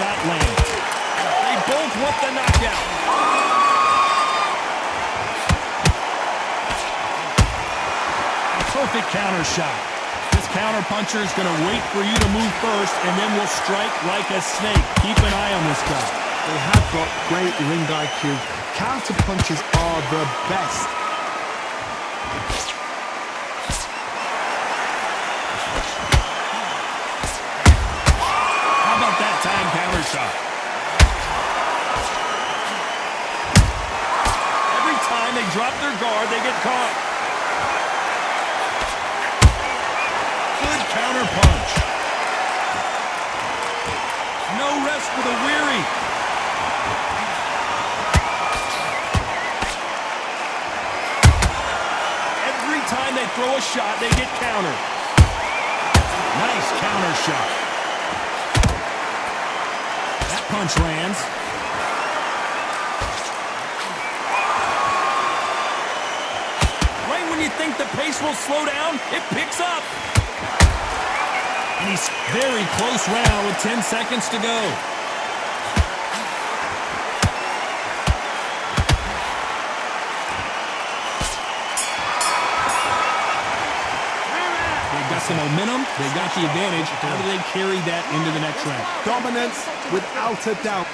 shot lands. They both want the knockout. A perfect counter shot. This counter puncher is going to wait for you to move first and then will strike like a snake. Keep an eye on this guy. They have got great ring IQ. Counter punches are the best. How about that time counter shot? Every time they drop their guard, they get caught. Good counter punch. No rest for the weary. Every time they throw a shot, they get countered. Nice counter shot. That punch lands. Right when you think the pace will slow down, it picks up. And he's very close round with 10 seconds to go. They've got some momentum. They've got the advantage. How do they carry that into the next round? Dominance without a doubt.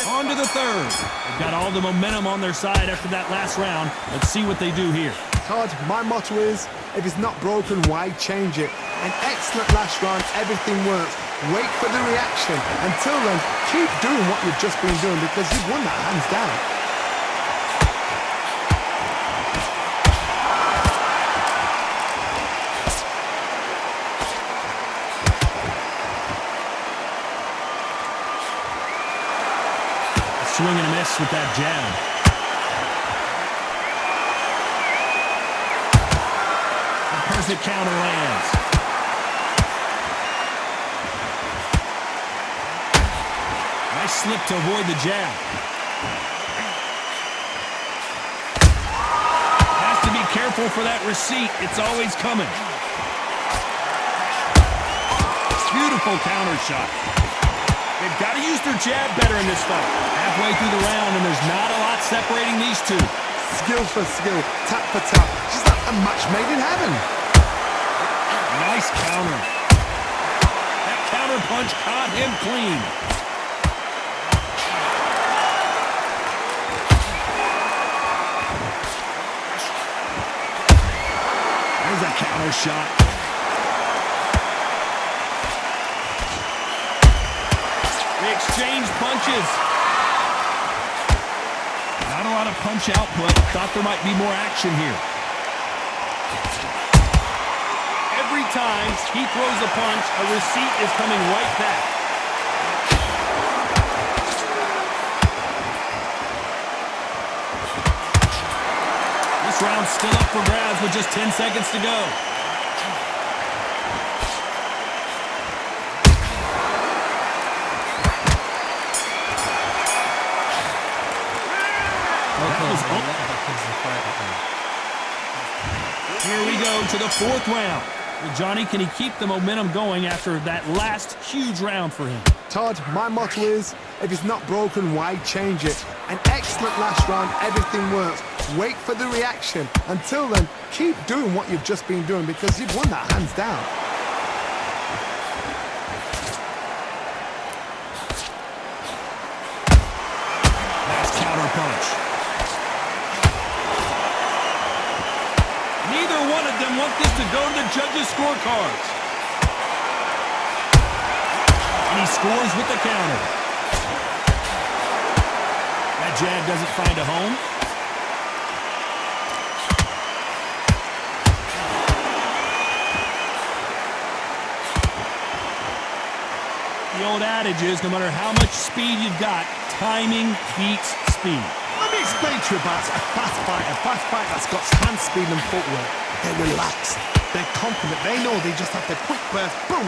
On to the third. They've got all the momentum on their side after that last round. Let's see what they do here. Todd, my motto is, if it's not broken, why change it? An excellent last round, everything works. Wait for the reaction. Until then, keep doing what you've just been doing because you've won that hands down. Swing and a miss with that jab. The perfect counter lands. Nice slip to avoid the jab. Has to be careful for that receipt. It's always coming. Beautiful counter shot. They've got to use their jab better in this fight. Halfway through the round, and there's not a lot separating these two. Skill for skill, tap for tap. Just like a match made in heaven. Nice counter. That counter punch caught him clean. There's a counter shot. They exchange punches. Not a lot of punch output. Thought there might be more action here. Every time he throws a punch, a receipt is coming right back. This round's still up for grabs with just 10 seconds to go. Here we go to the fourth round. Well, Johnny, can he keep the momentum going after that last huge round for him? Todd, my motto is, if it's not broken, why change it? An excellent last round, everything works. Wait for the reaction. Until then, keep doing what you've just been doing because you've won that hands down. Nice counter punch. Neither one of them want this to go to the judges' scorecards. And he scores with the counter. That jab doesn't find a home. The old adage is, no matter how much speed you've got, timing beats speed. Let me explain to you about a fast fighter that's got hand speed and footwork. They're relaxed, they're confident, they know they just have the quick burst, boom,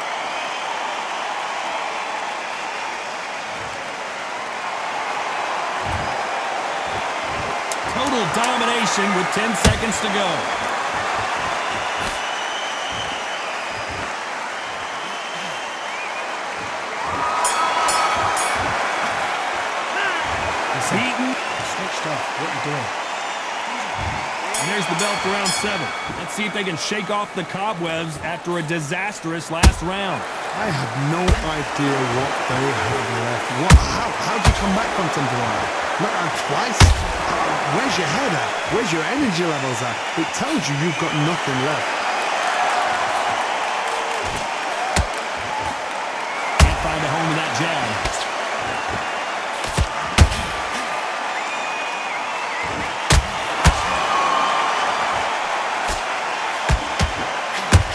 total domination with 10 seconds to go. Beaten. Switched off. What are you doing? And there's the bell for round 7. Let's see if they can shake off the cobwebs after a disastrous last round. I have no idea what they have left. How'd you come back from something like that? Knocked out twice? Where's your head at? Where's your energy levels at? It tells you you've got nothing left. Can't find a home with that jab.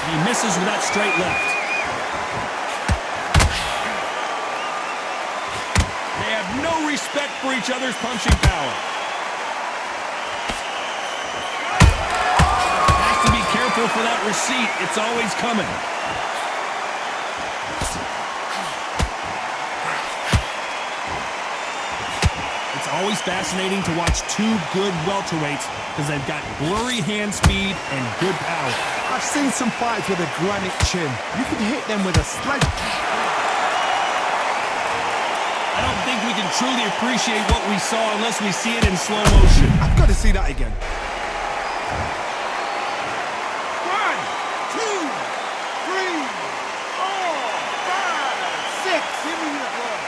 He misses with that straight left. They have no respect for each other's punching power. Has to be careful for that receipt. It's always coming. It's always fascinating to watch two good welterweights because they've got blurry hand speed and good power. I've seen some fights with a granite chin. You can hit them with a sledge. I don't think we can truly appreciate what we saw unless we see it in slow motion. I've got to see that again. 1, 2, 3, 4, 5, 6. Give me your blood.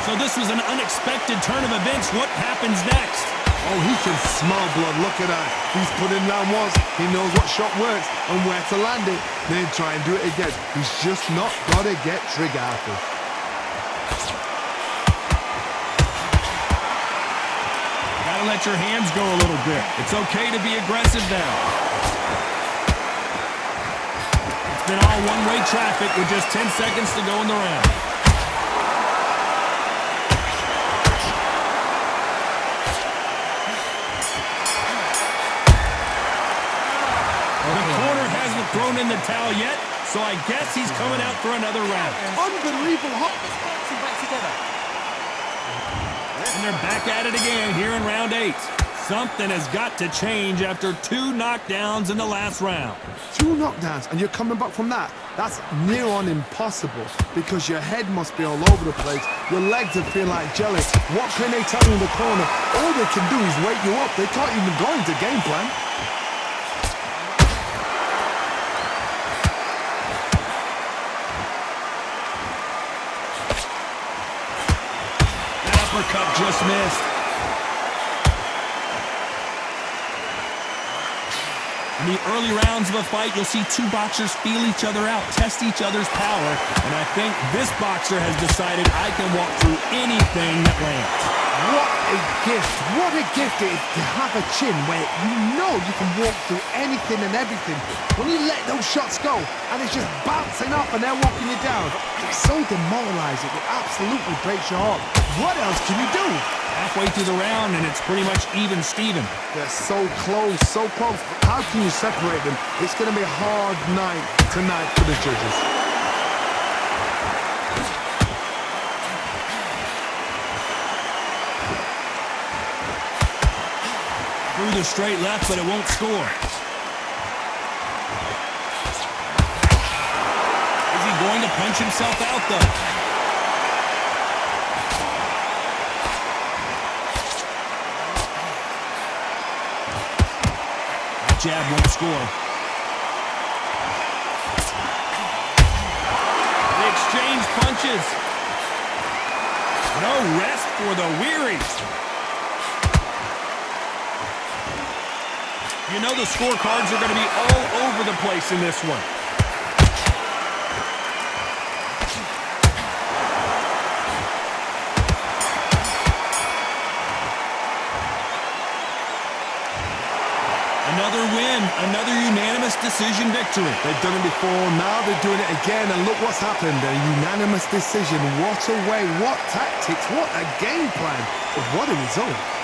So this was an unexpected turn of events. What happens next? Oh, he can smell blood. Look at that. He's put in down once. He knows what shot works and where to land it. Then try and do it again. He's just not got to get trigger happy. Gotta let your hands go a little bit. It's okay to be aggressive now. It's been all one-way traffic with just 10 seconds to go in the round. Thrown in the towel yet, so I guess he's coming out for another round. Unbelievable hot. Back together. And they're back at it again here in round 8. Something has got to change after 2 knockdowns in the last round. 2 knockdowns, and you're coming back from that. That's near on impossible because your head must be all over the place. Your legs would feel like jelly. What can they tell you in the corner? All they can do is wake you up. They can't even go into game plan. Uppercut just missed. In the early rounds of a fight, you'll see 2 boxers feel each other out, test each other's power, and I think this boxer has decided I can walk through anything that lands. What a gift. What a gift it is to have a chin where you know you can walk through anything and everything. When you let those shots go and it's just bouncing off and they're walking you down, it's so demoralizing. It absolutely breaks your heart. What else can you do? Halfway through the round and it's pretty much even Steven. They're so close, so close. How can you separate them? It's going to be a hard night tonight for the judges. Through the straight left, but it won't score. Is he going to punch himself out, though? That jab won't score. They exchange punches. No rest for the weary. You know the scorecards are going to be all over the place in this one. Another win, another unanimous decision victory. They've done it before, now they're doing it again, and look what's happened. A unanimous decision. What a way, what tactics, what a game plan. But what a result.